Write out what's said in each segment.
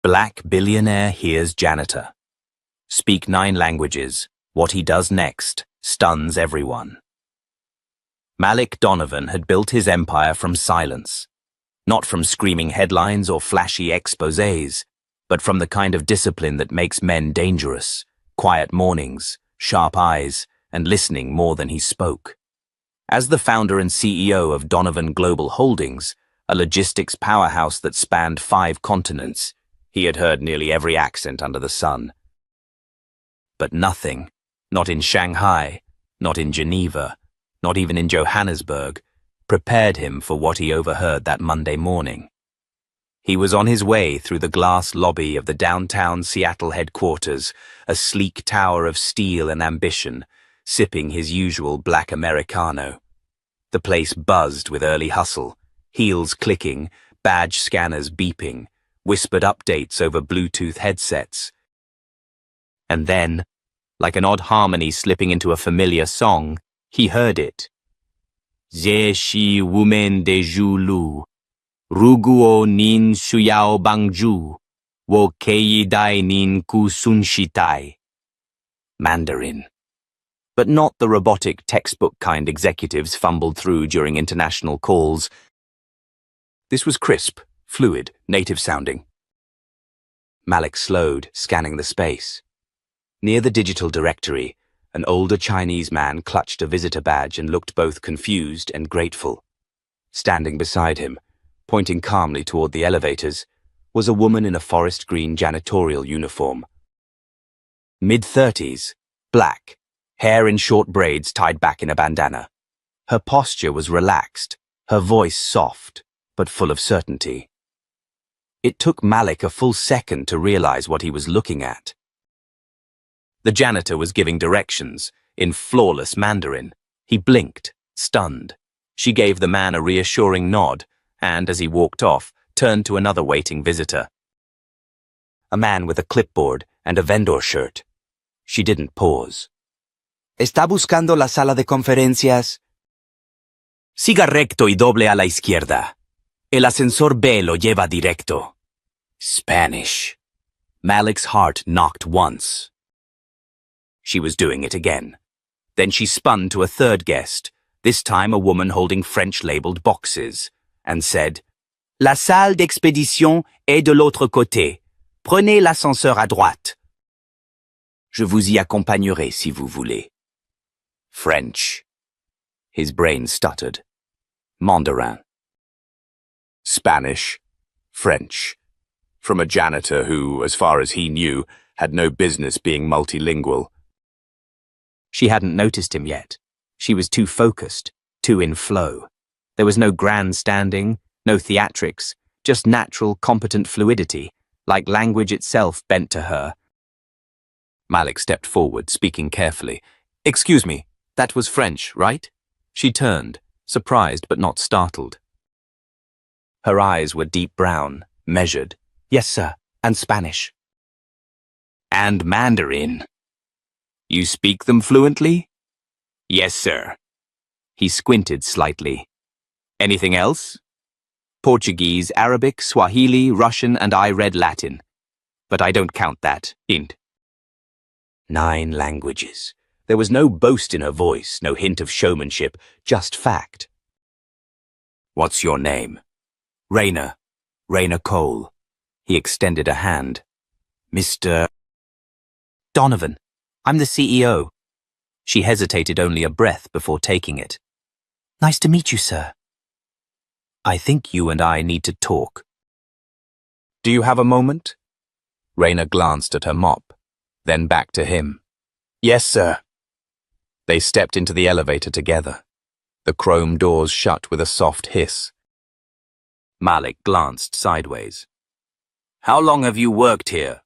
Black billionaire hears janitor. Speak 9 languages. What he does next stuns everyone. Malik Donovan had built his empire from silence. Not from screaming headlines or flashy exposés, but from the kind of discipline that makes men dangerous. Quiet mornings, sharp eyes, and listening more than he spoke. As the founder and CEO of Donovan Global Holdings, a logistics powerhouse that spanned 5 continents, he had heard nearly every accent under the sun. But nothing, not in Shanghai, not in Geneva, not even in Johannesburg, prepared him for what he overheard that Monday morning. He was on his way through the glass lobby of the downtown Seattle headquarters, a sleek tower of steel and ambition, sipping his usual black Americano. The place buzzed with early hustle, heels clicking, badge scanners beeping, whispered updates over Bluetooth headsets. And then, like an odd harmony slipping into a familiar song, he heard it. Ze shi women de ju lu, ruguo nin shuyao bangju, wo kei dai nin ku sun shitai. Mandarin. But not the robotic textbook kind executives fumbled through during international calls. This was crisp, fluid, native-sounding. Malik slowed, scanning the space. Near the digital directory, an older Chinese man clutched a visitor badge and looked both confused and grateful. Standing beside him, pointing calmly toward the elevators, was a woman in a forest green janitorial uniform. Mid-30s, black, hair in short braids tied back in a bandana. Her posture was relaxed, her voice soft, but full of certainty. It took Malik a full second to realize what he was looking at. The janitor was giving directions, in flawless Mandarin. He blinked, stunned. She gave the man a reassuring nod, and as he walked off, turned to another waiting visitor. A man with a clipboard and a vendor shirt. She didn't pause. ¿Está buscando la sala de conferencias? Siga recto y doble a la izquierda. El ascensor B lo lleva directo. Spanish. Malik's heart knocked once. She was doing it again. Then she spun to a third guest, this time a woman holding French-labeled boxes, and said, La salle d'expédition est de l'autre côté. Prenez l'ascenseur à droite. Je vous y accompagnerai si vous voulez. French. His brain stuttered. Mandarin. Spanish. French. From a janitor who, as far as he knew, had no business being multilingual. She hadn't noticed him yet. She was too focused, too in flow. There was no grandstanding, no theatrics, just natural, competent fluidity, like language itself bent to her. Malik stepped forward, speaking carefully. Excuse me, that was French, right? She turned, surprised but not startled. Her eyes were deep brown, measured. Yes, sir, and Spanish. And Mandarin. You speak them fluently? Yes, sir. He squinted slightly. Anything else? Portuguese, Arabic, Swahili, Russian, and I read Latin. But I don't count that, int. 9 languages. There was no boast in her voice, no hint of showmanship, just fact. What's your name? Raina. Raina Cole. He extended a hand. Mr. Donovan. I'm the CEO. She hesitated only a breath before taking it. Nice to meet you, sir. I think you and I need to talk. Do you have a moment? Raina glanced at her mop, then back to him. Yes, sir. They stepped into the elevator together. The chrome doors shut with a soft hiss. Malik glanced sideways. How long have you worked here?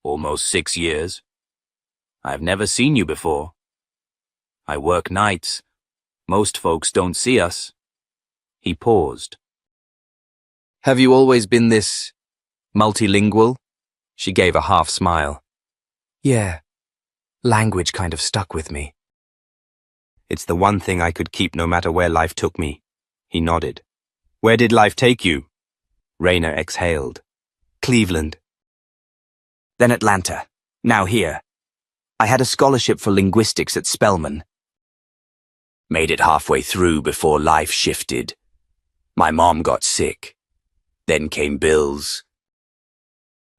Almost 6 years. I've never seen you before. I work nights. Most folks don't see us. He paused. Have you always been this multilingual? She gave a half smile. Yeah. Language kind of stuck with me. It's the one thing I could keep no matter where life took me. He nodded. Where did life take you? Raina exhaled. Cleveland. Then Atlanta. Now here. I had a scholarship for linguistics at Spelman. Made it halfway through before life shifted. My mom got sick. Then came bills.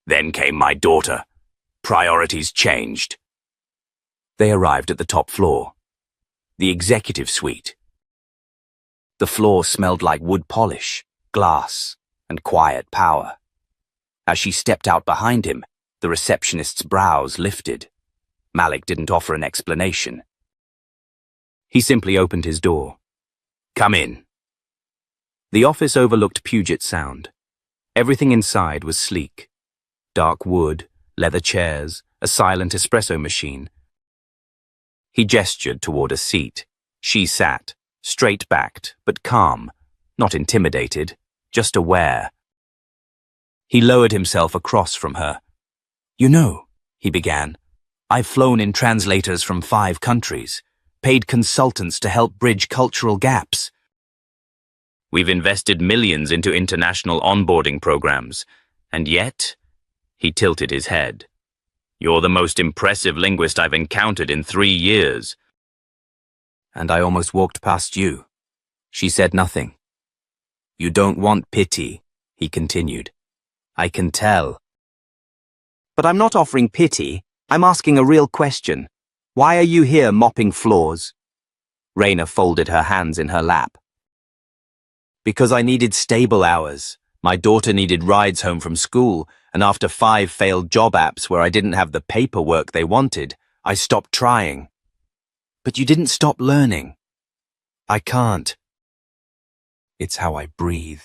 Then came my daughter. Priorities changed. They arrived at the top floor. The executive suite. The floor smelled like wood polish, glass, and quiet power. As she stepped out behind him, the receptionist's brows lifted. Malik didn't offer an explanation. He simply opened his door. Come in. The office overlooked Puget Sound. Everything inside was sleek. Dark wood, leather chairs, a silent espresso machine. He gestured toward a seat. She sat, straight-backed, but calm, not intimidated, just aware. He lowered himself across from her. You know, he began, I've flown in translators from 5 countries, paid consultants to help bridge cultural gaps. We've invested millions into international onboarding programs, and yet, he tilted his head. You're the most impressive linguist I've encountered in 3 years. And I almost walked past you. She said nothing. You don't want pity, he continued. I can tell. But I'm not offering pity. I'm asking a real question. Why are you here mopping floors? Raina folded her hands in her lap. Because I needed stable hours. My daughter needed rides home from school, and after 5 failed job apps where I didn't have the paperwork they wanted, I stopped trying. But you didn't stop learning. I can't. It's how I breathe.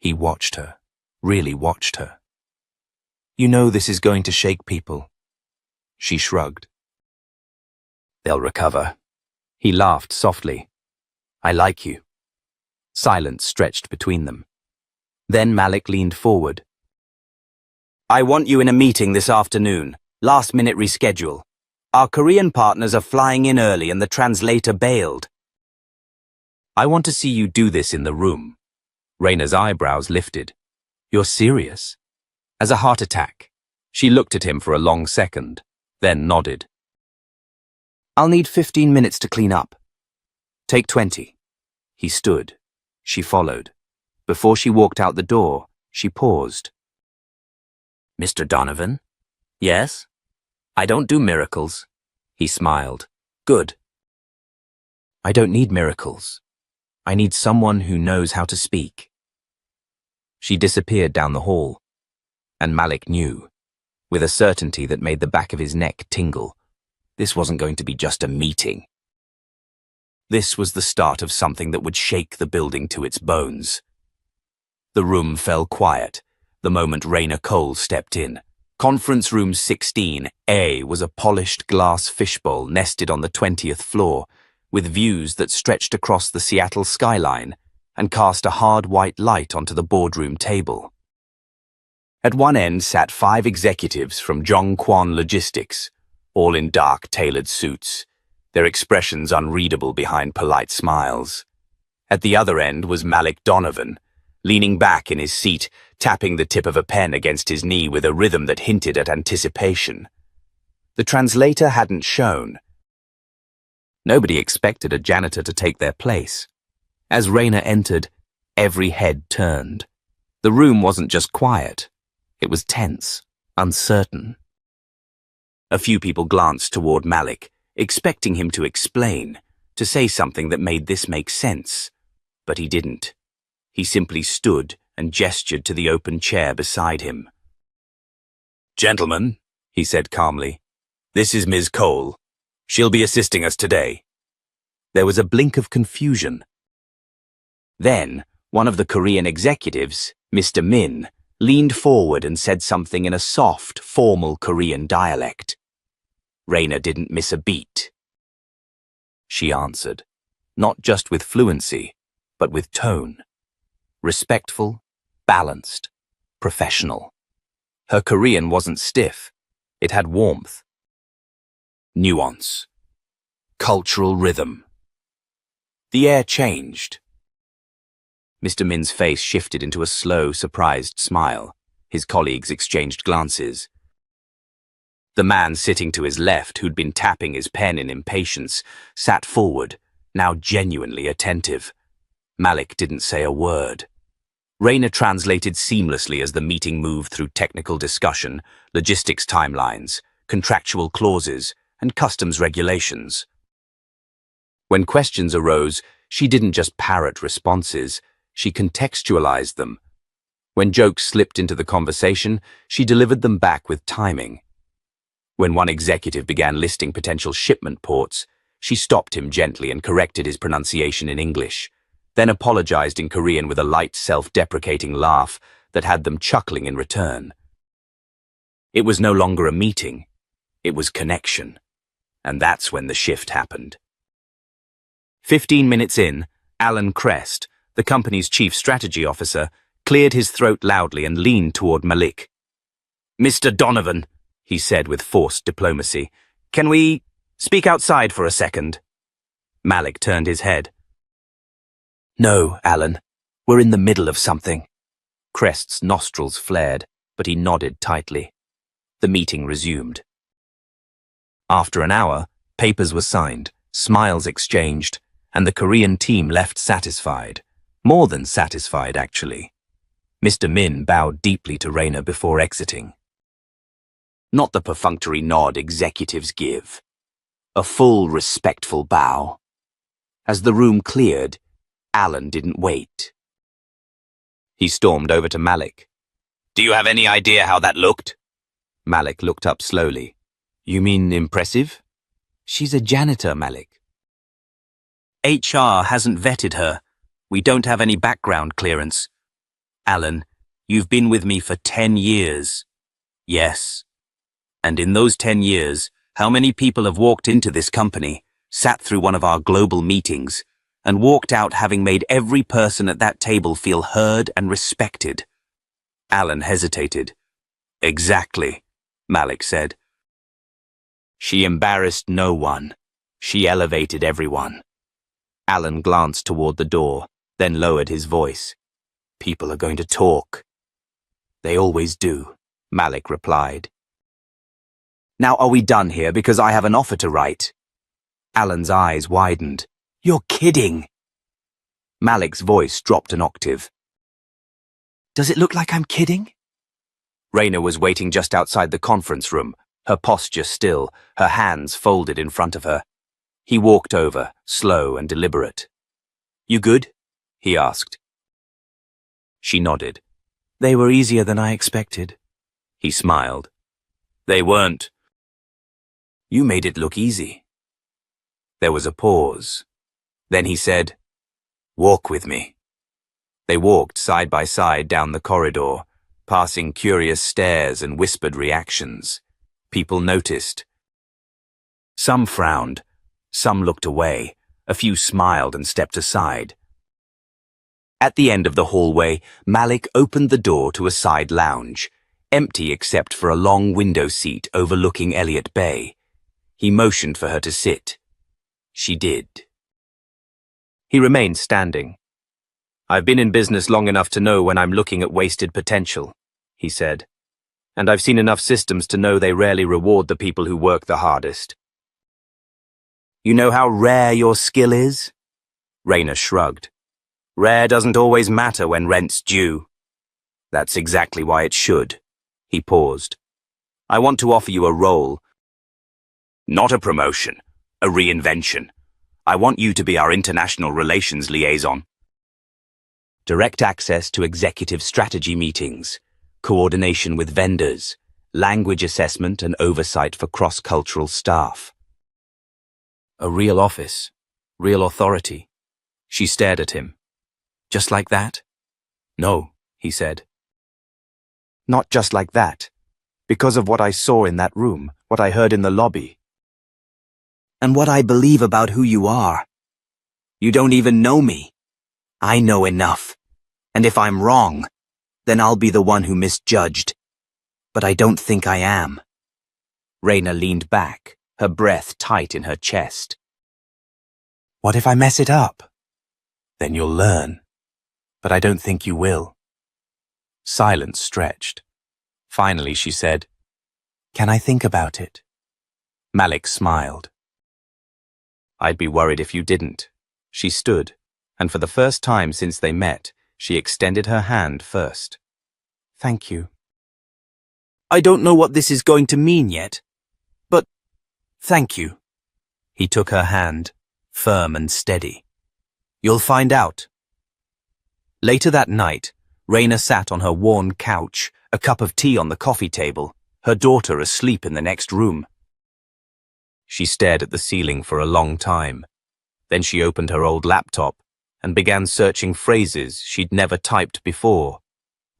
He watched her, really watched her. You know this is going to shake people. She shrugged. They'll recover. He laughed softly. I like you. Silence stretched between them. Then Malik leaned forward. I want you in a meeting this afternoon. Last-minute reschedule. Our Korean partners are flying in early and the translator bailed. I want to see you do this in the room. Raina's eyebrows lifted. You're serious? As a heart attack. She looked at him for a long second, then nodded. I'll need 15 minutes to clean up. Take 20. He stood. She followed. Before she walked out the door, she paused. Mr. Donovan? Yes? I don't do miracles. He smiled. Good. I don't need miracles. I need someone who knows how to speak. She disappeared down the hall, and Malik knew, with a certainty that made the back of his neck tingle, this wasn't going to be just a meeting. This was the start of something that would shake the building to its bones. The room fell quiet the moment Raina Cole stepped in. Conference room 16A was a polished glass fishbowl nested on the 20th floor, with views that stretched across the Seattle skyline and cast a hard white light onto the boardroom table. At one end sat 5 executives from Zhongquan Logistics, all in dark, tailored suits, their expressions unreadable behind polite smiles. At the other end was Malik Donovan, leaning back in his seat, tapping the tip of a pen against his knee with a rhythm that hinted at anticipation. The translator hadn't shown. Nobody expected a janitor to take their place. As Raina entered, every head turned. The room wasn't just quiet. It was tense, uncertain. A few people glanced toward Malik, expecting him to explain, to say something that made this make sense. But he didn't. He simply stood and gestured to the open chair beside him. Gentlemen, he said calmly, this is Ms. Cole. She'll be assisting us today. There was a blink of confusion. Then, one of the Korean executives, Mr. Min, leaned forward and said something in a soft, formal Korean dialect. Raina didn't miss a beat. She answered, not just with fluency, but with tone. Respectful, balanced, professional. Her Korean wasn't stiff. It had warmth. Nuance. Cultural rhythm. The air changed. Mr. Min's face shifted into a slow, surprised smile. His colleagues exchanged glances. The man sitting to his left, who'd been tapping his pen in impatience, sat forward, now genuinely attentive. Malik didn't say a word. Rayner translated seamlessly as the meeting moved through technical discussion, logistics timelines, contractual clauses, and customs regulations. When questions arose, she didn't just parrot responses, she contextualized them. When jokes slipped into the conversation, she delivered them back with timing. When one executive began listing potential shipment ports, she stopped him gently and corrected his pronunciation in English, then apologized in Korean with a light, self-deprecating laugh that had them chuckling in return. It was no longer a meeting, it was connection. And that's when the shift happened. 15 minutes in, Alan Crest, the company's chief strategy officer, cleared his throat loudly and leaned toward Malik. "Mr. Donovan," he said with forced diplomacy, "can we speak outside for a second?" Malik turned his head. "No, Alan. We're in the middle of something." Crest's nostrils flared, but he nodded tightly. The meeting resumed. After an hour, papers were signed, smiles exchanged, and the Korean team left satisfied. More than satisfied, actually. Mr. Min bowed deeply to Rayner before exiting. Not the perfunctory nod executives give. A full, respectful bow. As the room cleared, Alan didn't wait. He stormed over to Malik. "Do you have any idea how that looked?" Malik looked up slowly. "You mean impressive?" "She's a janitor, Malik." "HR hasn't vetted her. We don't have any background clearance." "Alan, you've been with me for 10 years. "Yes. And in those 10 years, how many people have walked into this company, sat through one of our global meetings, and walked out having made every person at that table feel heard and respected?" Alan hesitated. "Exactly," Malik said. "She embarrassed no one. She elevated everyone." Alan glanced toward the door, then lowered his voice. "People are going to talk." "They always do," Malik replied. "Now are we done here because I have an offer to write?" Alan's eyes widened. "You're kidding!" Malik's voice dropped an octave. "Does it look like I'm kidding?" Rayner was waiting just outside the conference room, her posture still, her hands folded in front of her. He walked over, slow and deliberate. "You good?" he asked. She nodded. "They were easier than I expected." He smiled. "They weren't. You made it look easy." There was a pause. Then he said, "Walk with me." They walked side by side down the corridor, passing curious stares and whispered reactions. People noticed. Some frowned, some looked away, a few smiled and stepped aside. At the end of the hallway, Malik opened the door to a side lounge, empty except for a long window seat overlooking Elliott Bay. He motioned for her to sit. She did. He remained standing. "I've been in business long enough to know when I'm looking at wasted potential," he said. "And I've seen enough systems to know they rarely reward the people who work the hardest." "You know how rare your skill is?" Rayner shrugged. "Rare doesn't always matter when rent's due." "That's exactly why it should." He paused. "I want to offer you a role. Not a promotion, a reinvention. I want you to be our international relations liaison. Direct access to executive strategy meetings, coordination with vendors, language assessment and oversight for cross-cultural staff. A real office, real authority. She stared at him. "Just like that?" "No," he said. "Not just like that. Because of what I saw in that room, what I heard in the lobby. And what I believe about who you are. You don't even know me. I know enough. And if I'm wrong, then I'll be the one who misjudged. But I don't think I am." Rayner leaned back, her breath tight in her chest. "What if I mess it up?" "Then you'll learn. But I don't think you will." Silence stretched. Finally, she said, "Can I think about it?" Malik smiled. "I'd be worried if you didn't." She stood, and for the first time since they met, she extended her hand first. "Thank you." "I don't know what this is going to mean yet, but thank you." He took her hand, firm and steady. "You'll find out." Later that night, Raina sat on her worn couch, a cup of tea on the coffee table, her daughter asleep in the next room. She stared at the ceiling for a long time. Then she opened her old laptop and began searching phrases she'd never typed before.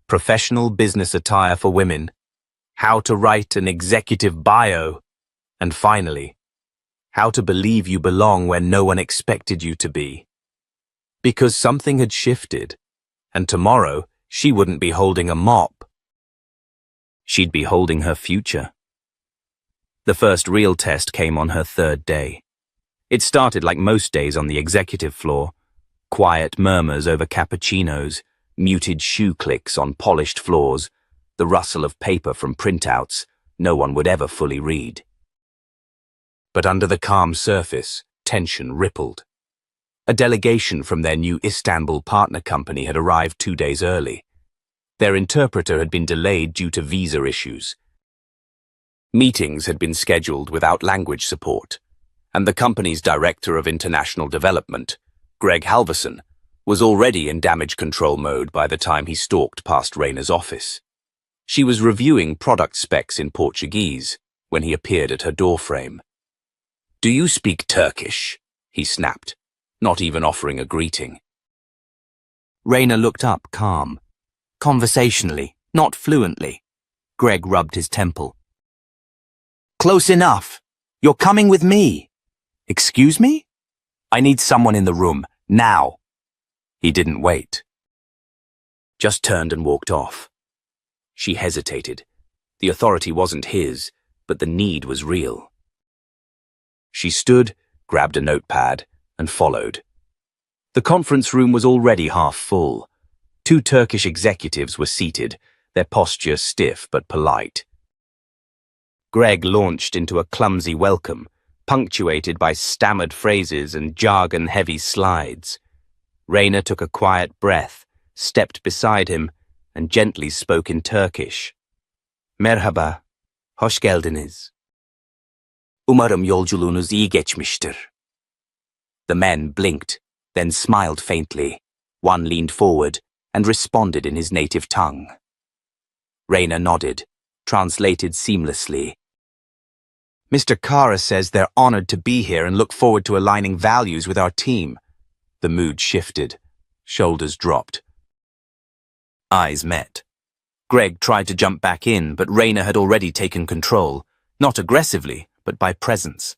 Professional business attire for women, how to write an executive bio, and finally, how to believe you belong when no one expected you to be. Because something had shifted, and tomorrow she wouldn't be holding a mop. She'd be holding her future. The first real test came on her third day. It started like most days on the executive floor. Quiet murmurs over cappuccinos, muted shoe clicks on polished floors, the rustle of paper from printouts no one would ever fully read. But under the calm surface, tension rippled. A delegation from their new Istanbul partner company had arrived 2 days early. Their interpreter had been delayed due to visa issues. Meetings had been scheduled without language support, and the company's director of international development, Greg Halverson, was already in damage control mode by the time he stalked past Raina's office. She was reviewing product specs in Portuguese when he appeared at her doorframe. "Do you speak Turkish?" he snapped, not even offering a greeting. Raina looked up, calm. Conversationally, not fluently. Greg rubbed his temple. "Close enough. You're coming with me." "Excuse me? I need someone in the room, now." He didn't wait. Just turned and walked off. She hesitated. The authority wasn't his, but the need was real. She stood, grabbed a notepad, and followed. The conference room was already half full. 2 Turkish executives were seated, their posture stiff but polite. Greg launched into a clumsy welcome, punctuated by stammered phrases and jargon-heavy slides. Raina took a quiet breath, stepped beside him, and gently spoke in Turkish. "Merhaba, hoş geldiniz. Umarım yolculuğunuz iyi geçmiştir." The men blinked, then smiled faintly. One leaned forward and responded in his native tongue. Raina nodded, translated seamlessly. "Mr. Kara says they're honored to be here and look forward to aligning values with our team." The mood shifted. Shoulders dropped. Eyes met. Greg tried to jump back in, but Raina had already taken control, not aggressively, but by presence.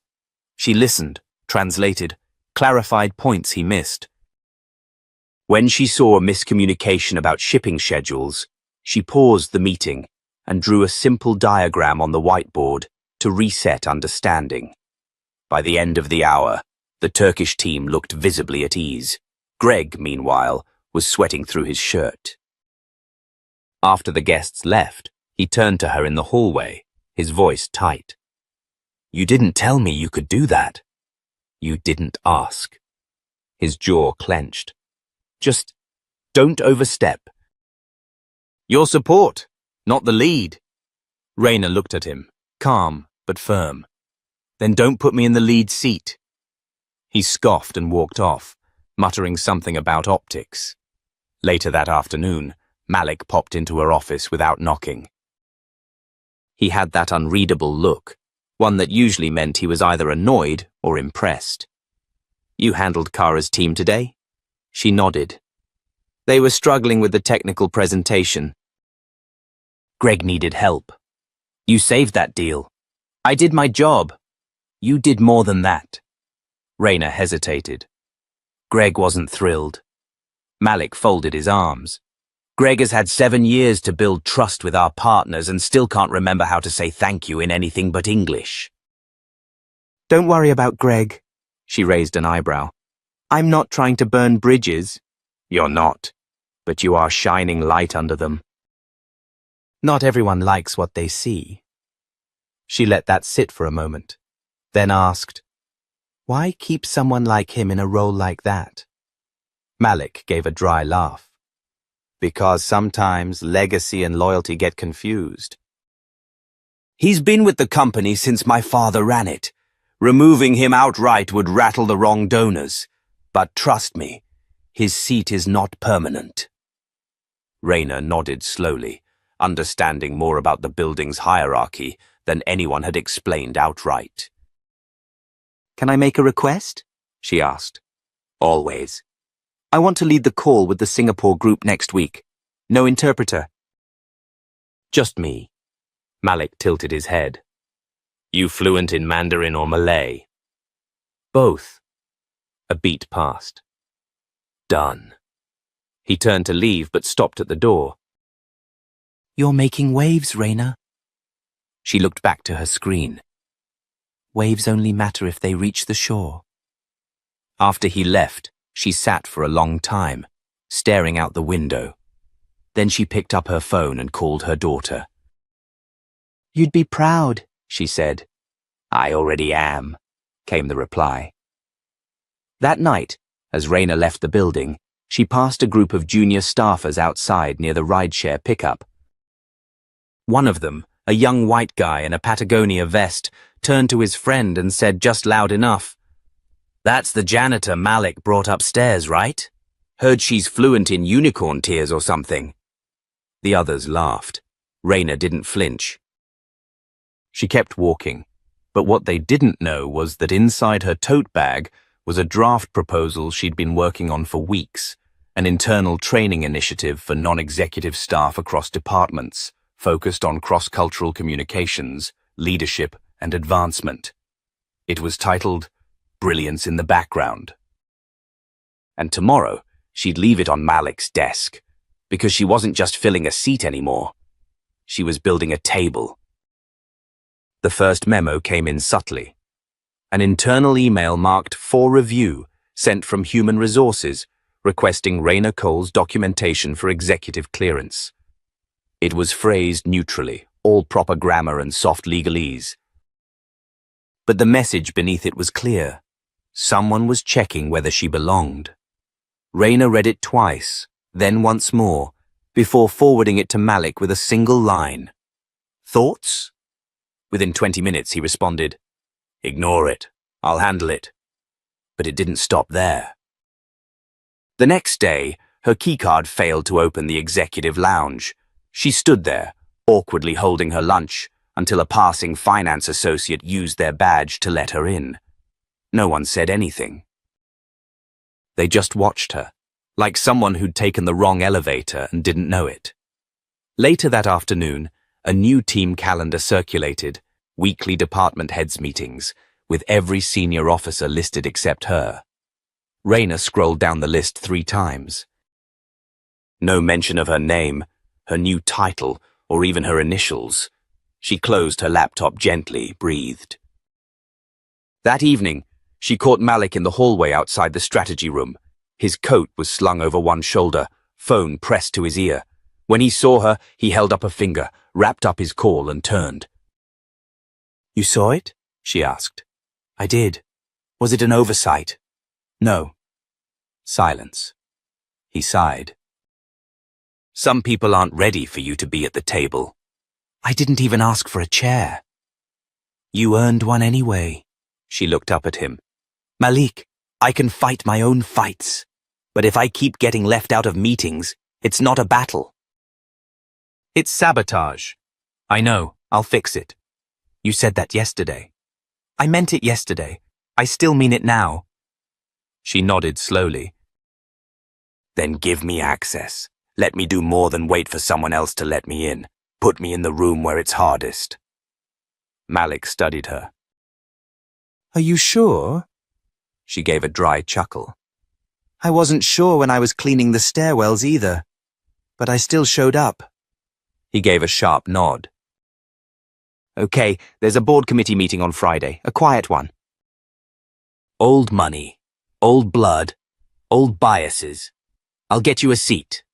She listened, translated, clarified points he missed. When she saw a miscommunication about shipping schedules, she paused the meeting and drew a simple diagram on the whiteboard to reset understanding. By the end of the hour, the Turkish team looked visibly at ease. Greg, meanwhile, was sweating through his shirt. After the guests left, he turned to her in the hallway, his voice tight. "You didn't tell me you could do that. You didn't ask." His jaw clenched. "Just don't overstep." "Your support, not the lead." Raina looked at him, calm but firm. "Then don't put me in the lead seat." He scoffed and walked off, muttering something about optics. Later that afternoon, Malik popped into her office without knocking. He had that unreadable look, one that usually meant he was either annoyed or impressed. "You handled Kara's team today?" She nodded. "They were struggling with the technical presentation. Greg needed help. You saved that deal. I did my job. You did more than that." Raina hesitated. Greg wasn't thrilled. Malik folded his arms. "Greg has had 7 years to build trust with our partners and still can't remember how to say thank you in anything but English." "Don't worry about Greg." She raised an eyebrow. "I'm not trying to burn bridges." "You're not, but you are shining light under them." Not everyone likes what they see. She let that sit for a moment, then asked, "Why keep someone like him in a role like that?" Malik gave a dry laugh. "Because sometimes legacy and loyalty get confused. He's been with the company since my father ran it. Removing him outright would rattle the wrong donors. But trust me, his seat is not permanent." Rayner nodded slowly, understanding more about the building's hierarchy than anyone had explained outright. "Can I make a request?" she asked. "Always." "I want to lead the call with the Singapore group next week. No interpreter." "Just me." Malik tilted his head. "You fluent in Mandarin or Malay?" "Both." A beat passed. "Done." He turned to leave but stopped at the door. "You're making waves, Rayner." She looked back to her screen. "Waves only matter if they reach the shore." After he left, she sat for a long time, staring out the window. Then she picked up her phone and called her daughter. "You'd be proud," she said. "I already am," came the reply. That night, as Rayner left the building, she passed a group of junior staffers outside near the rideshare pickup. One of them, a young white guy in a Patagonia vest, turned to his friend and said just loud enough, "That's the janitor Malik brought upstairs, right? Heard she's fluent in unicorn tears or something." The others laughed. Rayner didn't flinch. She kept walking, but what they didn't know was that inside her tote bag was a draft proposal she'd been working on for weeks, an internal training initiative for non-executive staff across departments, focused on cross-cultural communications, leadership, and advancement. It was titled Brilliance in the Background. And tomorrow, she'd leave it on Malik's desk, because she wasn't just filling a seat anymore. She was building a table. The first memo came in subtly. An internal email marked "For Review" sent from Human Resources, requesting Rayner Cole's documentation for executive clearance. It was phrased neutrally, all proper grammar and soft legalese. But the message beneath it was clear. Someone was checking whether she belonged. Rayner read it twice, then once more, before forwarding it to Malik with a single line. "Thoughts?" Within 20 minutes he responded, "Ignore it. I'll handle it." But it didn't stop there. The next day, her keycard failed to open the executive lounge. She stood there, awkwardly holding her lunch, until a passing finance associate used their badge to let her in. No one said anything. They just watched her, like someone who'd taken the wrong elevator and didn't know it. Later that afternoon, a new team calendar circulated, weekly department heads meetings, with every senior officer listed except her. Rayner scrolled down the list 3 times. No mention of her name, her new title, or even her initials. She closed her laptop gently, breathed. That evening, she caught Malik in the hallway outside the strategy room. His coat was slung over one shoulder, phone pressed to his ear. When he saw her, he held up a finger, wrapped up his call, and turned. "You saw it?" she asked. "I did. Was it an oversight?" "No." Silence. He sighed. "Some people aren't ready for you to be at the table." "I didn't even ask for a chair." "You earned one anyway." She looked up at him. "Malik, I can fight my own fights. But if I keep getting left out of meetings, it's not a battle." "It's sabotage." "I know. I'll fix it." "You said that yesterday." "I meant it yesterday. I still mean it now." She nodded slowly. "Then give me access. Let me do more than wait for someone else to let me in. Put me in the room where it's hardest." Malik studied her. "Are you sure?" She gave a dry chuckle. "I wasn't sure when I was cleaning the stairwells either. But I still showed up." He gave a sharp nod. "Okay, there's a board committee meeting on Friday, a quiet one." "Old money, old blood, old biases. I'll get you a seat."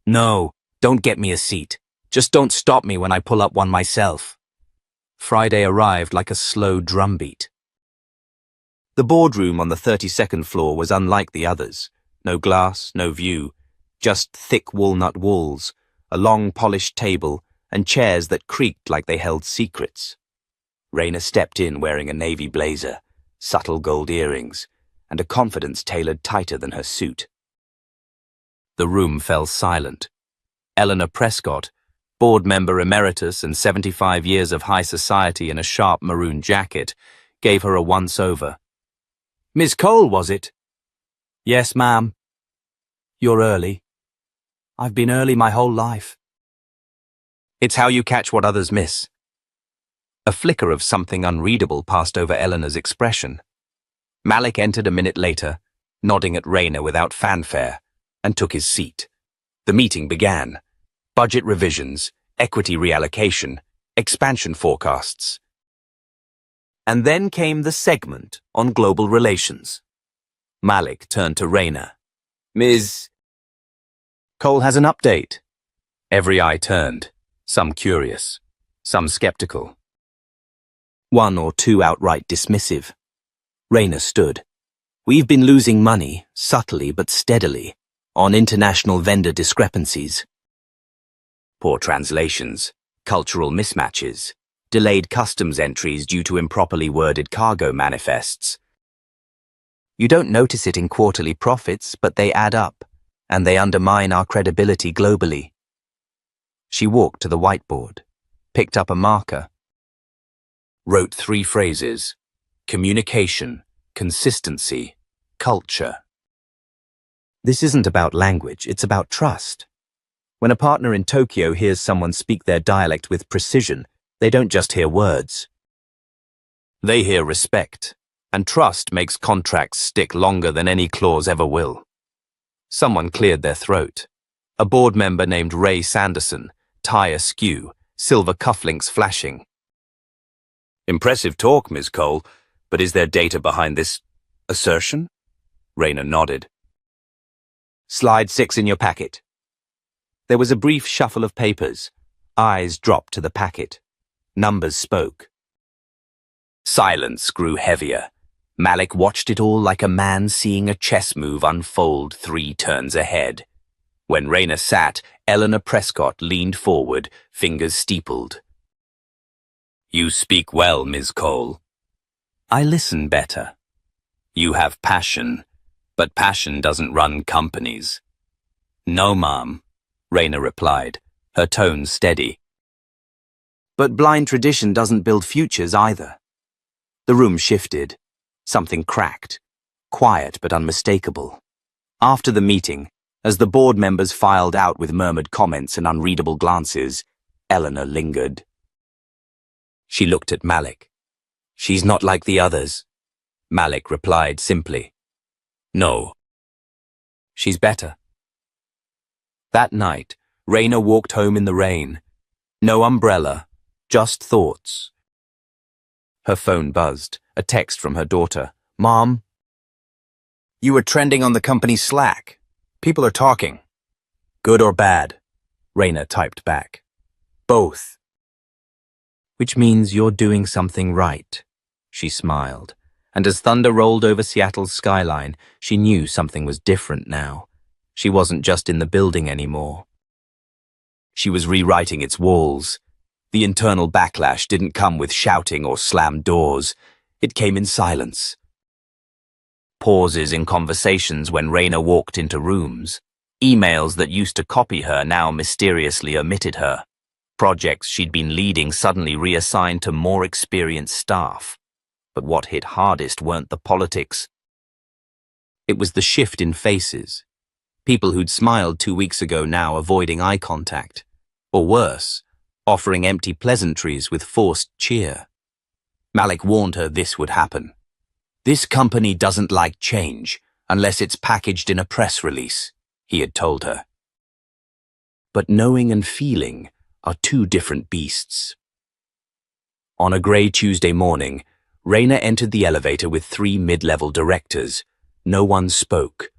"No, don't get me a seat. Just don't stop me when I pull up one myself. Friday arrived like a slow drumbeat. The boardroom on the 32nd floor was unlike the others. No glass, no view, just thick walnut walls, a long polished table, and chairs that creaked like they held secrets. Raina stepped in wearing a navy blazer, subtle gold earrings, and a confidence tailored tighter than her suit. The room fell silent. Eleanor Prescott, board member emeritus and 75 years of high society in a sharp maroon jacket, gave her a once-over. "Miss Cole, was it?" "Yes, ma'am." "You're early." "I've been early my whole life." It's how you catch what others miss. A flicker of something unreadable passed over Eleanor's expression. Malik entered a minute later, nodding at Raina without fanfare, and took his seat. The meeting began. Budget revisions, equity reallocation, expansion forecasts. And then came the segment on global relations. Malik turned to Raina. "Ms. Cole has an update." Every eye turned, some curious, some skeptical. One or two outright dismissive. Raina stood. "We've been losing money, subtly but steadily, on international vendor discrepancies. Poor translations, cultural mismatches, delayed customs entries due to improperly worded cargo manifests. You don't notice it in quarterly profits, but they add up, and they undermine our credibility globally." She walked to the whiteboard, picked up a marker, wrote 3 phrases: communication, consistency, culture. This isn't about language, it's about trust. When a partner in Tokyo hears someone speak their dialect with precision, they don't just hear words. They hear respect, and trust makes contracts stick longer than any clause ever will. Someone cleared their throat. A board member named Ray Sanderson, tie askew, silver cufflinks flashing. "Impressive talk, Ms. Cole, but is there data behind this assertion?" Raina nodded. "Slide 6 in your packet." There was a brief shuffle of papers. Eyes dropped to the packet. Numbers spoke. Silence grew heavier. Malik watched it all like a man seeing a chess move unfold 3 turns ahead. When Raina sat, Eleanor Prescott leaned forward, fingers steepled. "You speak well, Ms. Cole." "I listen better." "You have passion, but passion doesn't run companies." "No, ma'am," Raina replied, her tone steady. "But blind tradition doesn't build futures either." The room shifted. Something cracked. Quiet but unmistakable. After the meeting, as the board members filed out with murmured comments and unreadable glances, Eleanor lingered. She looked at Malik. "She's not like the others." Malik replied simply, "No." "She's better." That night, Raina walked home in the rain. No umbrella, just thoughts. Her phone buzzed, a text from her daughter. "Mom?" "You were trending on the company's Slack. People are talking." "Good or bad?" Raina typed back. "Both." "Which means you're doing something right," she smiled. And as thunder rolled over Seattle's skyline, she knew something was different now. She wasn't just in the building anymore. She was rewriting its walls. The internal backlash didn't come with shouting or slammed doors. It came in silence. Pauses in conversations when Raina walked into rooms. Emails that used to copy her now mysteriously omitted her. Projects she'd been leading suddenly reassigned to more experienced staff. But what hit hardest weren't the politics. It was the shift in faces. People who'd smiled 2 weeks ago now avoiding eye contact. Or worse, offering empty pleasantries with forced cheer. Malik warned her this would happen. "This company doesn't like change unless it's packaged in a press release," he had told her. But knowing and feeling are 2 different beasts. On a grey Tuesday morning, Raina entered the elevator with 3 mid-level directors. No one spoke.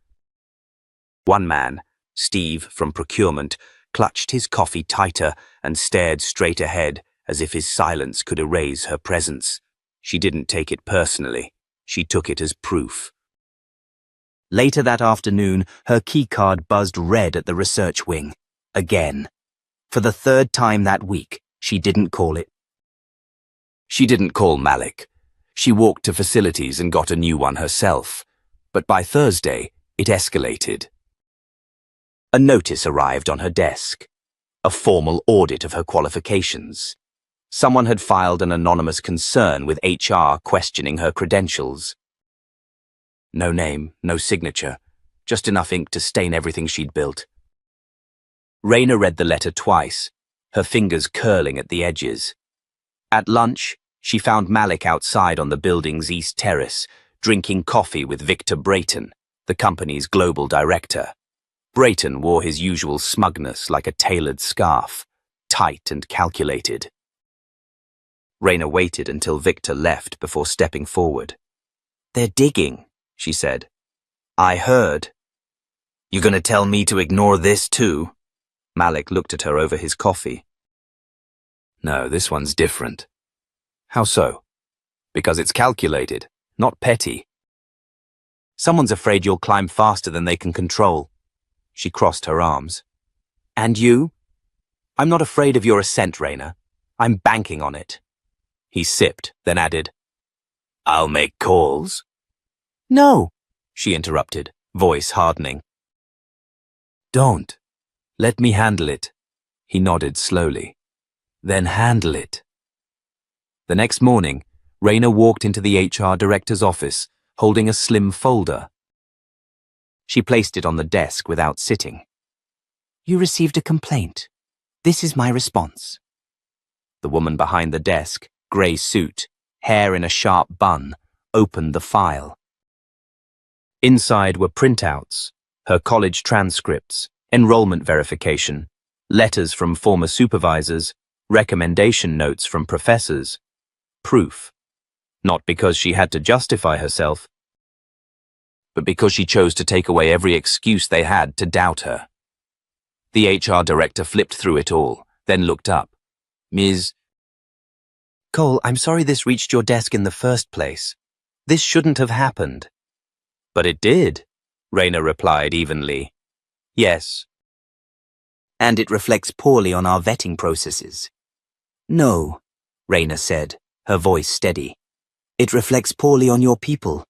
One man, Steve from procurement, clutched his coffee tighter and stared straight ahead as if his silence could erase her presence. She didn't take it personally. She took it as proof. Later that afternoon, her keycard buzzed red at the research wing. Again. For the third time that week, she didn't call it. She didn't call Malik. She walked to facilities and got a new one herself. But by Thursday, it escalated. A notice arrived on her desk. A formal audit of her qualifications. Someone had filed an anonymous concern with HR questioning her credentials. No name, no signature, just enough ink to stain everything she'd built. Raina read the letter twice, her fingers curling at the edges. At lunch, she found Malik outside on the building's east terrace, drinking coffee with Victor Brayton, the company's global director. Brayton wore his usual smugness like a tailored scarf, tight and calculated. Raina waited until Victor left before stepping forward. "They're digging," she said. "I heard." "You gonna tell me to ignore this too?" Malik looked at her over his coffee. "No, this one's different." "How so?" "Because it's calculated, not petty. Someone's afraid you'll climb faster than they can control." She crossed her arms. "And you?" "I'm not afraid of your ascent, Raina. I'm banking on it." He sipped, then added, "I'll make calls." "No," she interrupted, voice hardening. "Don't. Let me handle it." He nodded slowly. "Then handle it." The next morning, Raina walked into the HR director's office, holding a slim folder. She placed it on the desk without sitting. "You received a complaint. This is my response." The woman behind the desk, grey suit, hair in a sharp bun, opened the file. Inside were printouts, her college transcripts, enrollment verification, letters from former supervisors, recommendation notes from professors. Proof. Not because she had to justify herself, but because she chose to take away every excuse they had to doubt her. The HR director flipped through it all, then looked up. "Ms. Cole, I'm sorry this reached your desk in the first place. This shouldn't have happened." "But it did," Raina replied evenly. "Yes." "And it reflects poorly on our vetting processes." "No," Raina said, her voice steady. "It reflects poorly on your people.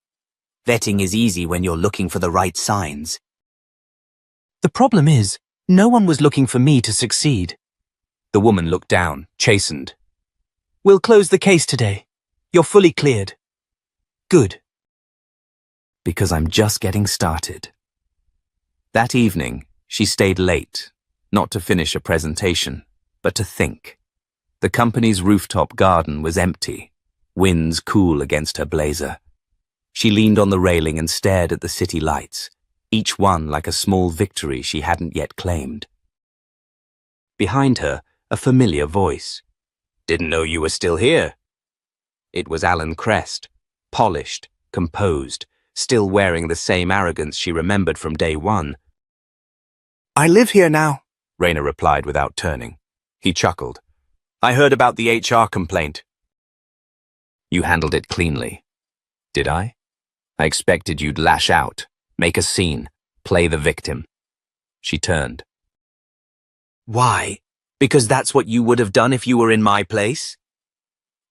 Vetting is easy when you're looking for the right signs." "The problem is, no one was looking for me to succeed." The woman looked down, chastened. "We'll close the case today. You're fully cleared." "Good." "Because I'm just getting started." That evening, she stayed late, not to finish a presentation, but to think. The company's rooftop garden was empty, winds cool against her blazer. She leaned on the railing and stared at the city lights, each one like a small victory she hadn't yet claimed. Behind her, a familiar voice. "Didn't know you were still here." It was Alan Crest, polished, composed, still wearing the same arrogance she remembered from day one. "I live here now," Raina replied without turning. He chuckled. "I heard about the HR complaint." "You handled it cleanly." "Did I? I expected you'd lash out, make a scene, play the victim." She turned. "Why? Because that's what you would have done if you were in my place?"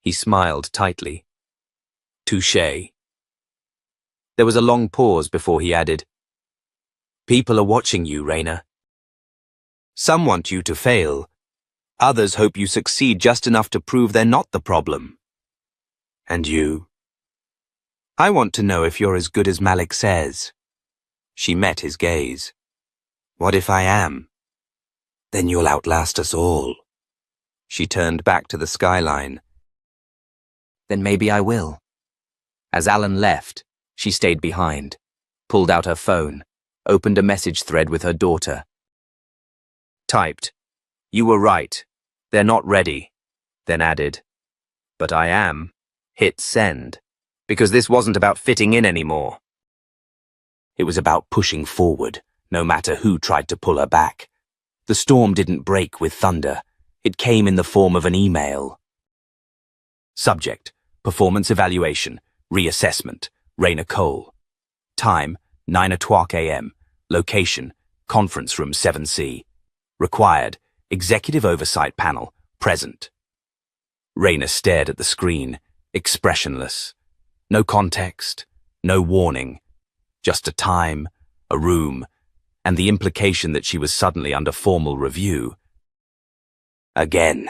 He smiled tightly. "Touché." There was a long pause before he added, "People are watching you, Raina. Some want you to fail. Others hope you succeed just enough to prove they're not the problem. And you? I want to know if you're as good as Malik says." She met his gaze. "What if I am? Then you'll outlast us all." She turned back to the skyline. "Then maybe I will." As Alan left, she stayed behind, pulled out her phone, opened a message thread with her daughter. Typed, "You were right. They're not ready." Then added, "But I am." Hit send, because this wasn't about fitting in anymore. It was about pushing forward, no matter who tried to pull her back. The storm didn't break with thunder. It came in the form of an email. Subject: Performance Evaluation, Reassessment, Raina Cole. Time: 9:00 a.m. Location: Conference Room 7C. Required: Executive Oversight Panel, present. Raina stared at the screen, expressionless. No context, no warning. Just a time, a room, and the implication that she was suddenly under formal review. Again.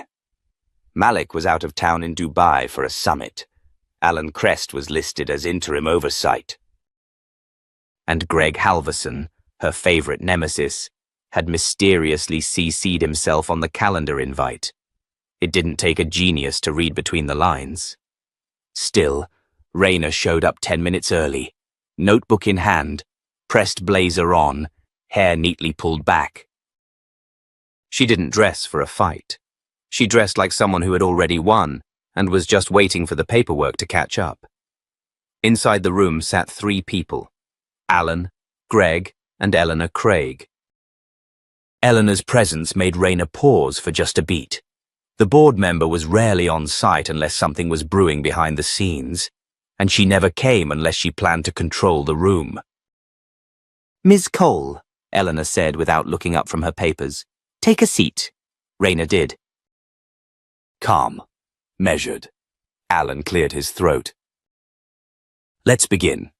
Malik was out of town in Dubai for a summit. Alan Crest was listed as interim oversight. And Greg Halverson, her favorite nemesis, had mysteriously CC'd himself on the calendar invite. It didn't take a genius to read between the lines. Still, Raina showed up 10 minutes early, notebook in hand, pressed blazer on, hair neatly pulled back. She didn't dress for a fight. She dressed like someone who had already won and was just waiting for the paperwork to catch up. Inside the room sat 3 people: Alan, Greg, and Eleanor Craig. Eleanor's presence made Raina pause for just a beat. The board member was rarely on site unless something was brewing behind the scenes, and she never came unless she planned to control the room. "Ms. Cole," Eleanor said without looking up from her papers. "Take a seat." Raina did. Calm, measured. Alan cleared his throat. "Let's begin.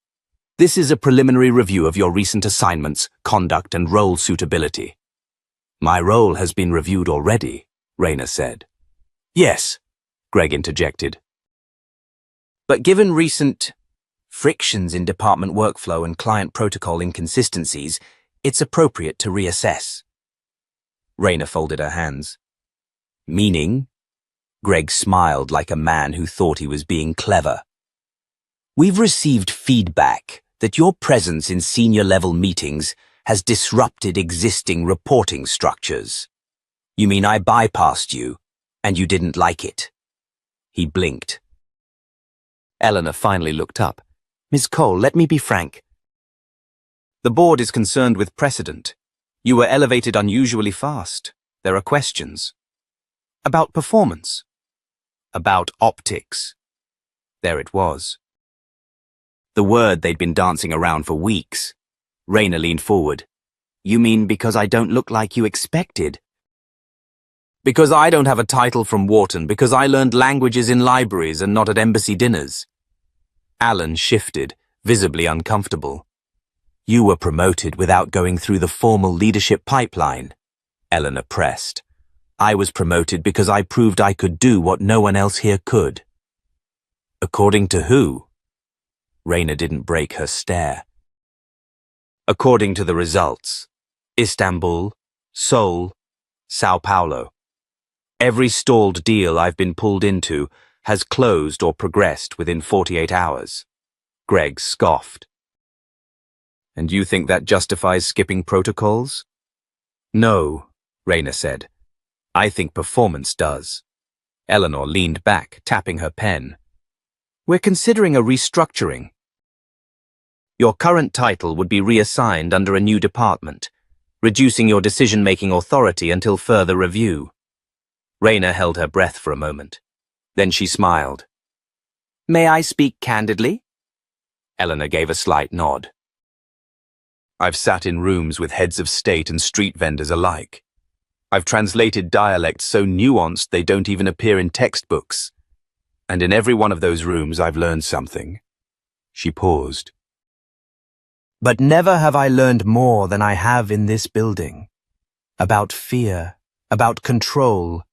This is a preliminary review of your recent assignments, conduct, and role suitability." "My role has been reviewed already," Raina said. "Yes," Greg interjected. "But given recent frictions in department workflow and client protocol inconsistencies, it's appropriate to reassess." Raina folded her hands. "Meaning?" Greg smiled like a man who thought he was being clever. "We've received feedback that your presence in senior-level meetings has disrupted existing reporting structures. You mean I bypassed you, and you didn't like it?" He blinked. Eleanor finally looked up. "Ms. Cole, let me be frank. The board is concerned with precedent. You were elevated unusually fast. There are questions. About performance. About optics." There it was. The word they'd been dancing around for weeks. Raina leaned forward. "You mean because I don't look like you expected?" "Because I don't have a title from Wharton, because I learned languages in libraries and not at embassy dinners." Alan shifted, visibly uncomfortable. "You were promoted without going through the formal leadership pipeline," Eleanor pressed. "I was promoted because I proved I could do what no one else here could." "According to who?" Raina didn't break her stare. "According to the results. Istanbul, Seoul, Sao Paulo. Every stalled deal I've been pulled into has closed or progressed within 48 hours. Greg scoffed. "And you think that justifies skipping protocols?" "No," Raina said. "I think performance does." Eleanor leaned back, tapping her pen. "We're considering a restructuring. Your current title would be reassigned under a new department, reducing your decision-making authority until further review." Raina held her breath for a moment. Then she smiled. "May I speak candidly?" Eleanor gave a slight nod. "I've sat in rooms with heads of state and street vendors alike. I've translated dialects so nuanced they don't even appear in textbooks. And in every one of those rooms I've learned something." She paused. "But never have I learned more than I have in this building. About fear, about control,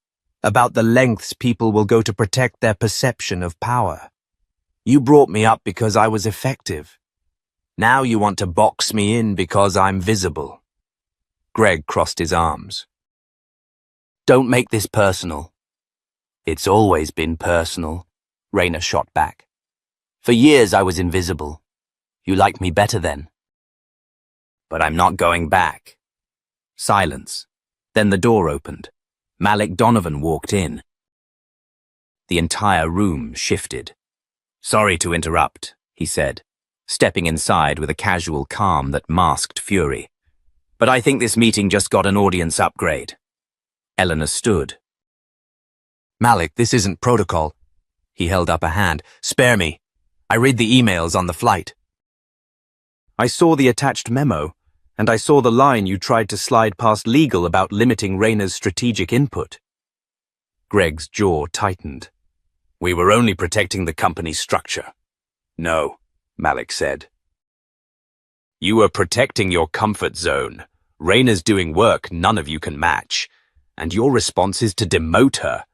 about the lengths people will go to protect their perception of power. You brought me up because I was effective. Now you want to box me in because I'm visible." Greg crossed his arms. "Don't make this personal." "It's always been personal," Raina shot back. "For years I was invisible. You liked me better then." "But I'm not going back." Silence. Then the door opened. Malik Donovan walked in. The entire room shifted. "Sorry to interrupt," he said, stepping inside with a casual calm that masked fury. But I think this meeting just got an audience upgrade. Eleanor stood. Malik, this isn't protocol. He held up a hand. Spare me. I read the emails on the flight. I saw the attached memo, and I saw the line you tried to slide past legal about limiting Rayna's strategic input. Greg's jaw tightened. We were only protecting the company's structure. No, Malik said. You were protecting your comfort zone. Rayna's doing work none of you can match, and your response is to demote her.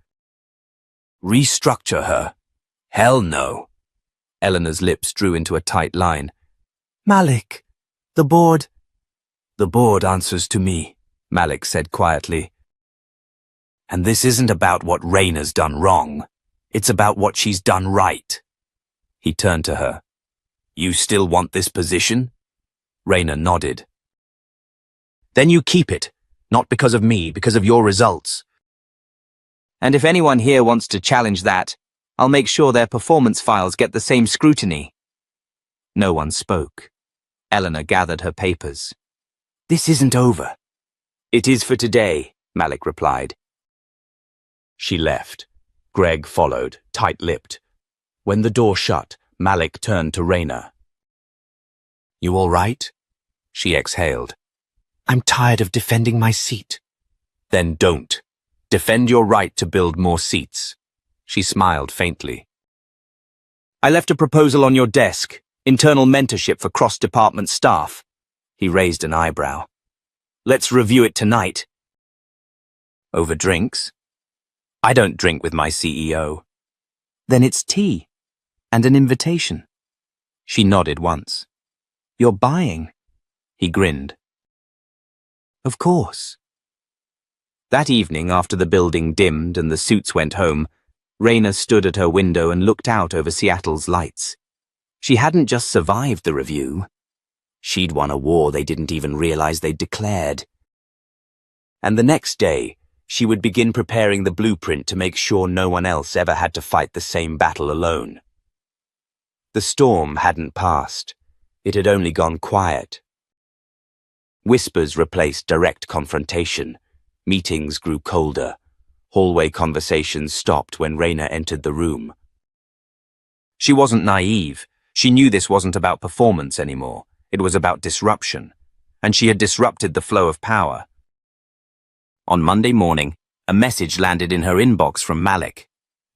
Restructure her? Hell no. Eleanor's lips drew into a tight line. Malik, the board... The board answers to me, Malik said quietly. And this isn't about what Rayna's done wrong. It's about what she's done right. He turned to her. You still want this position? Rayna nodded. Then you keep it, not because of me, because of your results. And if anyone here wants to challenge that, I'll make sure their performance files get the same scrutiny. No one spoke. Eleanor gathered her papers. This isn't over. It is for today, Malik replied. She left. Greg followed, tight-lipped. When the door shut, Malik turned to Rayna. You all right? She exhaled. I'm tired of defending my seat. Then don't. Defend your right to build more seats. She smiled faintly. I left a proposal on your desk, internal mentorship for cross-department staff. He raised an eyebrow. Let's review it tonight. Over drinks? I don't drink with my CEO. Then it's tea, and an invitation. She nodded once. You're buying? He grinned. Of course. That evening, after the building dimmed and the suits went home, Rayna stood at her window and looked out over Seattle's lights. She hadn't just survived the review. She'd won a war they didn't even realize they'd declared. And the next day, she would begin preparing the blueprint to make sure no one else ever had to fight the same battle alone. The storm hadn't passed. It had only gone quiet. Whispers replaced direct confrontation. Meetings grew colder. Hallway conversations stopped when Rayna entered the room. She wasn't naive. She knew this wasn't about performance anymore. It was about disruption. And she had disrupted the flow of power. On Monday morning, a message landed in her inbox from Malik.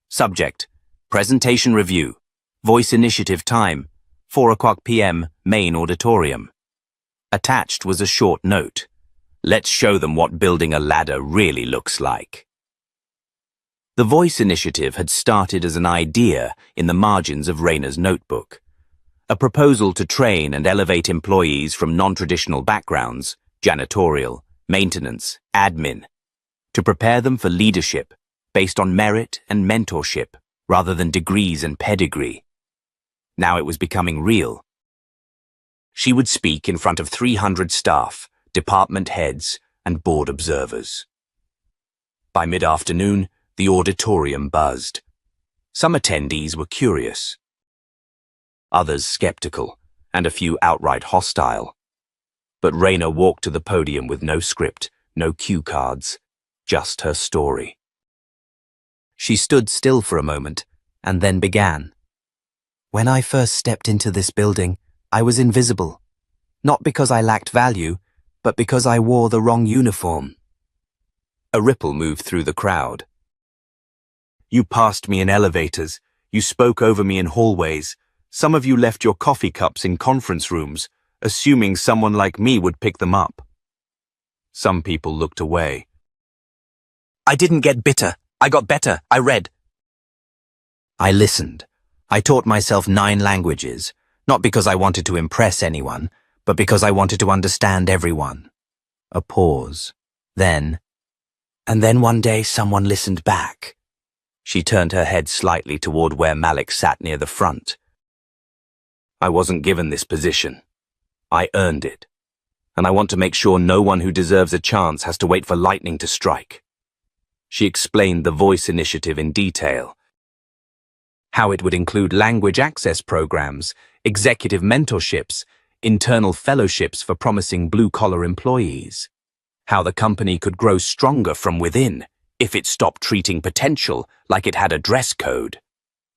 Subject: Presentation Review. Voice Initiative Time. 4:00 p.m. Main Auditorium. Attached was a short note. Let's show them what building a ladder really looks like. The Voice Initiative had started as an idea in the margins of Rayna's notebook. A proposal to train and elevate employees from non-traditional backgrounds, janitorial, maintenance, admin, to prepare them for leadership based on merit and mentorship rather than degrees and pedigree. Now it was becoming real. She would speak in front of 300 staff, department heads, and board observers. By mid-afternoon, the auditorium buzzed. Some attendees were curious, others skeptical, and a few outright hostile. But Rayna walked to the podium with no script, no cue cards, just her story. She stood still for a moment, and then began. When I first stepped into this building, I was invisible. Not because I lacked value, but because I wore the wrong uniform. A ripple moved through the crowd. You passed me in elevators. You spoke over me in hallways. Some of you left your coffee cups in conference rooms, assuming someone like me would pick them up. Some people looked away. I didn't get bitter. I got better. I read. I listened. I taught myself 9 languages, not because I wanted to impress anyone, but because I wanted to understand everyone. A pause. And then one day someone listened back. She turned her head slightly toward where Malik sat near the front. I wasn't given this position. I earned it. And I want to make sure no one who deserves a chance has to wait for lightning to strike. She explained the Voice Initiative in detail. How it would include language access programs, executive mentorships, internal fellowships for promising blue-collar employees, how the company could grow stronger from within if it stopped treating potential like it had a dress code.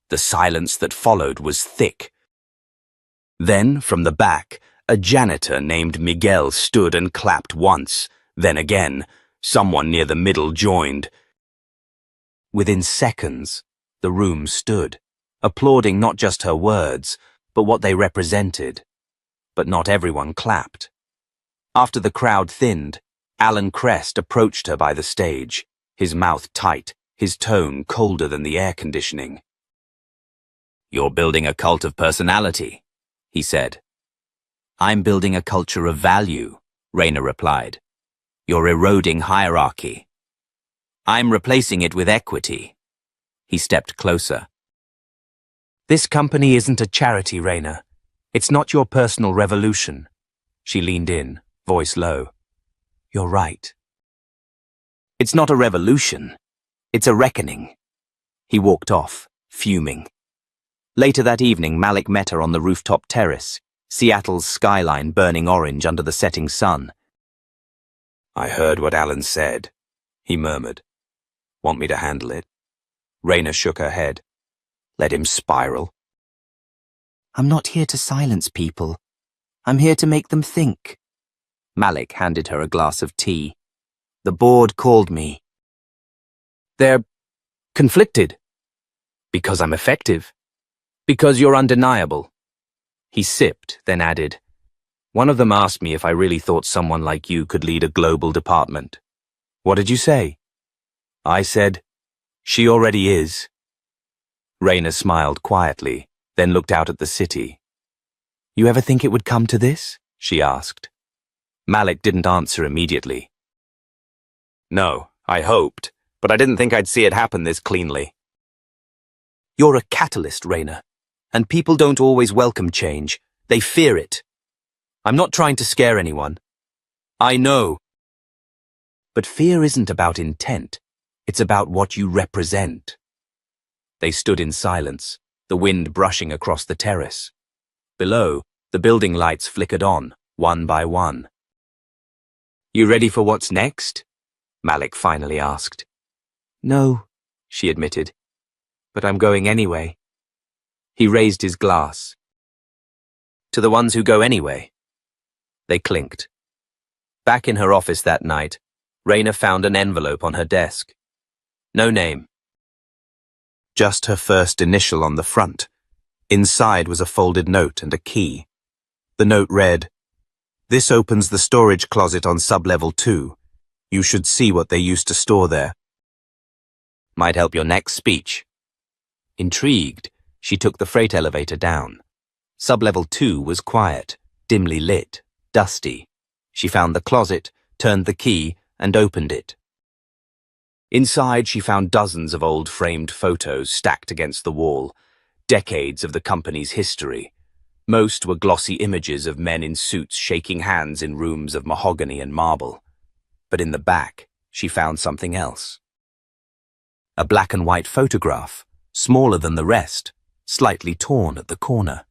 The silence that followed was thick. Then, from the back, a janitor named Miguel stood and clapped once, then again. Someone near the middle joined. Within seconds, the room stood, applauding not just her words, but what they represented. But not everyone clapped. After the crowd thinned, Alan Crest approached her by the stage, his mouth tight, his tone colder than the air conditioning. "You're building a cult of personality," he said. "I'm building a culture of value," Raina replied. "You're eroding hierarchy." "I'm replacing it with equity." He stepped closer. "This company isn't a charity, Raina. It's not your personal revolution." She leaned in, voice low. "You're right." "It's not a revolution. It's a reckoning." He walked off, fuming. Later that evening, Malik met her on the rooftop terrace, Seattle's skyline burning orange under the setting sun. "I heard what Alan said," he murmured. "Want me to handle it?" Raina shook her head. "Let him spiral." "I'm not here to silence people. I'm here to make them think." Malik handed her a glass of tea. "The board called me." "They're conflicted." "Because I'm effective. Because you're undeniable." He sipped, then added, "One of them asked me if I really thought someone like you could lead a global department." "What did you say?" "I said, she already is." Raina smiled quietly, then looked out at the city. "You ever think it would come to this?" she asked. Malik didn't answer immediately. "No, I hoped, but I didn't think I'd see it happen this cleanly." "You're a catalyst, Raina, and people don't always welcome change. They fear it. I'm not trying to scare anyone. I know. But fear isn't about intent. It's about what you represent." They stood in silence, the wind brushing across the terrace. Below, the building lights flickered on, one by one. "You ready for what's next?" Malik finally asked. "No," she admitted, "but I'm going anyway." He raised his glass. "To the ones who go anyway." They clinked. Back in her office that night, Raina found an envelope on her desk. No name. Just her first initial on the front. Inside was a folded note and a key. The note read, "This opens the storage closet on sub-level 2. You should see what they used to store there. Might help your next speech." Intrigued, she took the freight elevator down. Sub-level 2 was quiet, dimly lit, dusty. She found the closet, turned the key, and opened it. Inside, she found dozens of old framed photos stacked against the wall, decades of the company's history. Most were glossy images of men in suits shaking hands in rooms of mahogany and marble. But in the back, she found something else. A black and white photograph, smaller than the rest, slightly torn at the corner.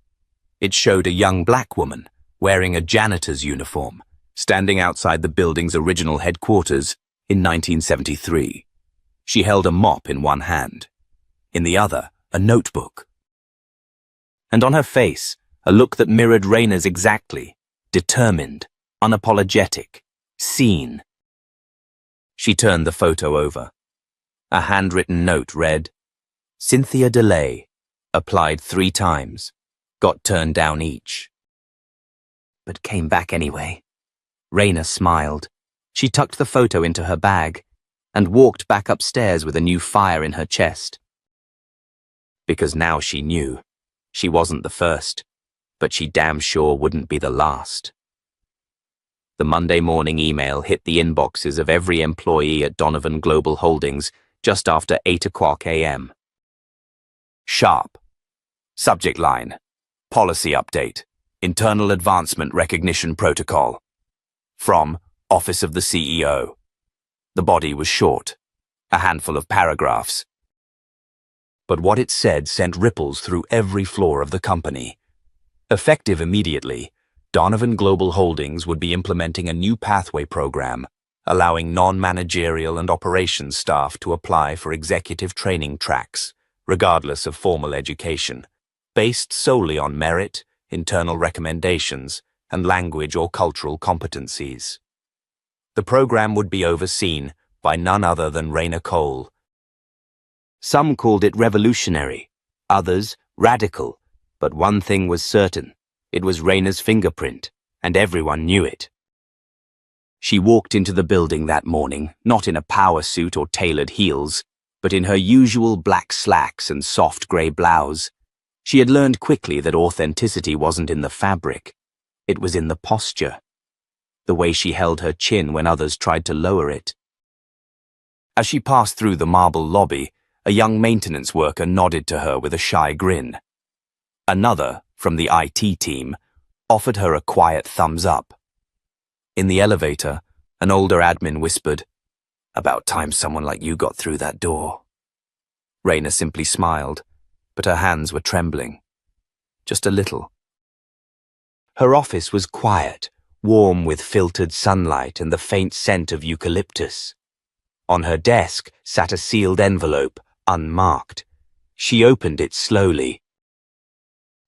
It showed a young black woman, wearing a janitor's uniform, standing outside the building's original headquarters in 1973. She held a mop in one hand, in the other, a notebook. And on her face, a look that mirrored Raina's exactly, determined, unapologetic, seen. She turned the photo over. A handwritten note read, "Cynthia DeLay, applied 3 times, got turned down each." But came back anyway. Raina smiled. She tucked the photo into her bag and walked back upstairs with a new fire in her chest. Because now she knew. She wasn't the first, but she damn sure wouldn't be the last. The Monday morning email hit the inboxes of every employee at Donovan Global Holdings just after 8:00 a.m. Sharp. Subject line, Policy Update, Internal Advancement Recognition Protocol. From Office of the CEO. The body was short, a handful of paragraphs. But what it said sent ripples through every floor of the company. Effective immediately, Donovan Global Holdings would be implementing a new pathway program, allowing non-managerial and operations staff to apply for executive training tracks, regardless of formal education, based solely on merit, internal recommendations, and language or cultural competencies. The program would be overseen by none other than Raina Cole. Some called it revolutionary, others radical, but one thing was certain: it was Raina's fingerprint, and everyone knew it. She walked into the building that morning, not in a power suit or tailored heels, but in her usual black slacks and soft grey blouse. She had learned quickly that authenticity wasn't in the fabric, it was in the posture, the way she held her chin when others tried to lower it. As she passed through the marble lobby, a young maintenance worker nodded to her with a shy grin. Another, from the IT team, offered her a quiet thumbs up. In the elevator, an older admin whispered, "About time someone like you got through that door." Raina simply smiled, but her hands were trembling. Just a little. Her office was quiet, warm with filtered sunlight and the faint scent of eucalyptus. On her desk sat a sealed envelope, unmarked. She opened it slowly.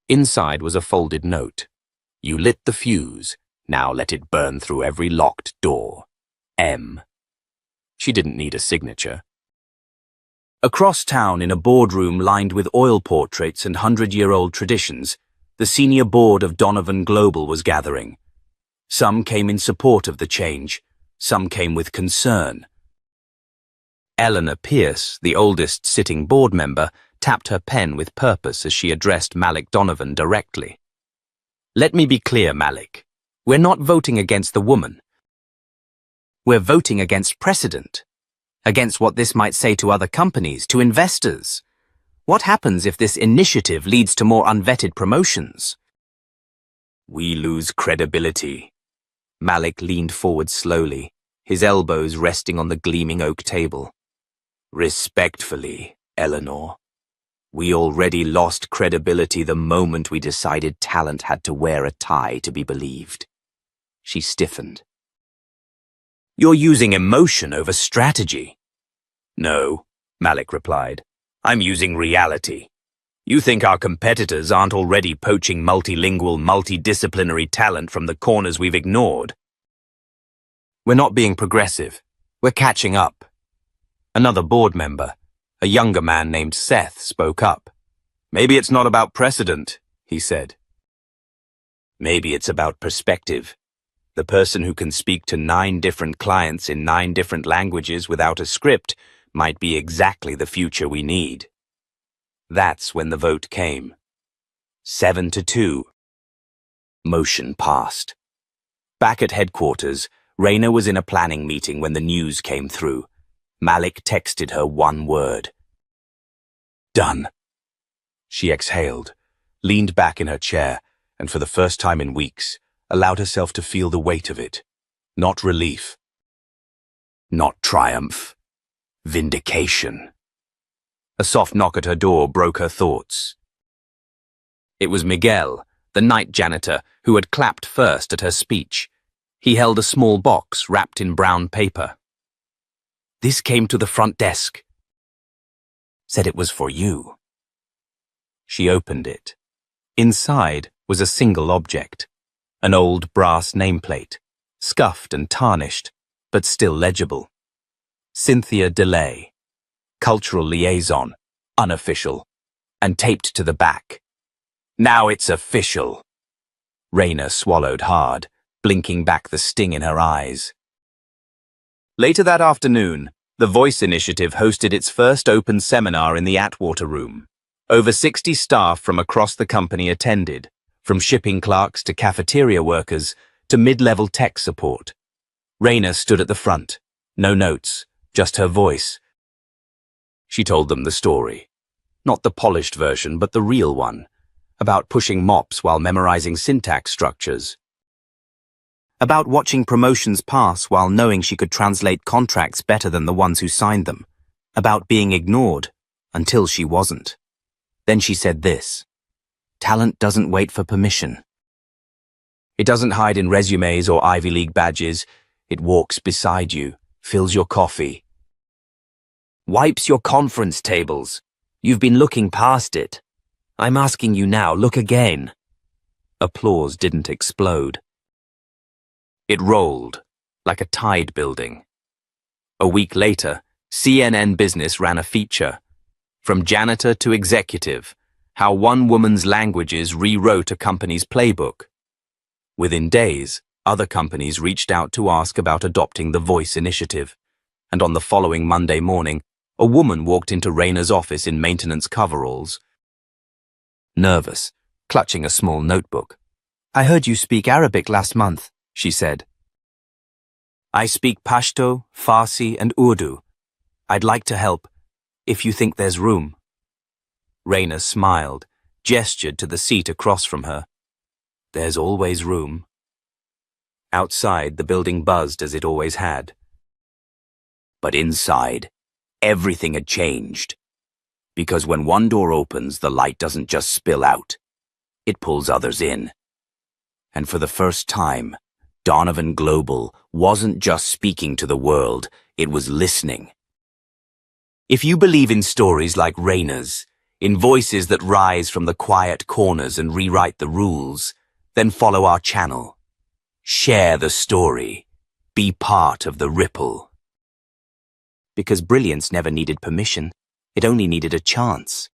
Inside was a folded note. "You lit the fuse. Now let it burn through every locked door. M." She didn't need a signature. Across town, in a boardroom lined with oil portraits and 100-year-old traditions, the senior board of Donovan Global was gathering. Some came in support of the change, some came with concern. Eleanor Pierce, the oldest sitting board member, tapped her pen with purpose as she addressed Malik Donovan directly. "Let me be clear, Malik. We're not voting against the woman. We're voting against precedent, against what this might say to other companies, to investors. What happens if this initiative leads to more unvetted promotions?" "We lose credibility." Malik leaned forward slowly, his elbows resting on the gleaming oak table. "Respectfully, Eleanor, we already lost credibility the moment we decided talent had to wear a tie to be believed." She stiffened. "You're using emotion over strategy." "No," Malik replied. "I'm using reality. You think our competitors aren't already poaching multilingual, multidisciplinary talent from the corners we've ignored? We're not being progressive. We're catching up." Another board member, a younger man named Seth, spoke up. "Maybe it's not about precedent," he said. "Maybe it's about perspective. The person who can speak to 9 different clients in 9 different languages without a script might be exactly the future we need." That's when the vote came. 7-2. Motion passed. Back at headquarters, Raina was in a planning meeting when the news came through. Malik texted her one word. "Done." She exhaled, leaned back in her chair, and for the first time in weeks, allowed herself to feel the weight of it. Not relief. Not triumph. Vindication. A soft knock at her door broke her thoughts. It was Miguel, the night janitor, who had clapped first at her speech. He held a small box wrapped in brown paper. "This came to the front desk. Said it was for you." She opened it. Inside was a single object, an old brass nameplate, scuffed and tarnished, but still legible. Cynthia DeLay, Cultural Liaison, unofficial, and taped to the back. "Now it's official." Raina swallowed hard, blinking back the sting in her eyes. Later that afternoon, the Voice Initiative hosted its first open seminar in the Atwater Room. Over 60 staff from across the company attended, from shipping clerks to cafeteria workers to mid-level tech support. Raina stood at the front, no notes, just her voice. She told them the story. Not the polished version, but the real one, about pushing mops while memorizing syntax structures. About watching promotions pass while knowing she could translate contracts better than the ones who signed them. About being ignored, until she wasn't. Then she said this: "Talent doesn't wait for permission." It doesn't hide in resumes or Ivy League badges. It walks beside you, fills your coffee. Wipes your conference tables. You've been looking past it. I'm asking you now, look again. Applause didn't explode. It rolled, like a tide building. A week later, CNN Business ran a feature. From janitor to executive, how one woman's languages rewrote a company's playbook. Within days, other companies reached out to ask about adopting the Voice initiative. And on the following Monday morning, a woman walked into Rayna's office in maintenance coveralls. Nervous, clutching a small notebook. I heard you speak Arabic last month, she said. I speak Pashto, Farsi, and Urdu. I'd like to help, if you think there's room. Rayna smiled, gestured to the seat across from her. There's always room. Outside, the building buzzed as it always had. But inside, everything had changed. Because when one door opens, the light doesn't just spill out. It pulls others in. And for the first time, Donovan Global wasn't just speaking to the world, it was listening. If you believe in stories like Rayna's, in voices that rise from the quiet corners and rewrite the rules, then follow our channel. Share the story. Be part of the ripple. Because brilliance never needed permission, it only needed a chance.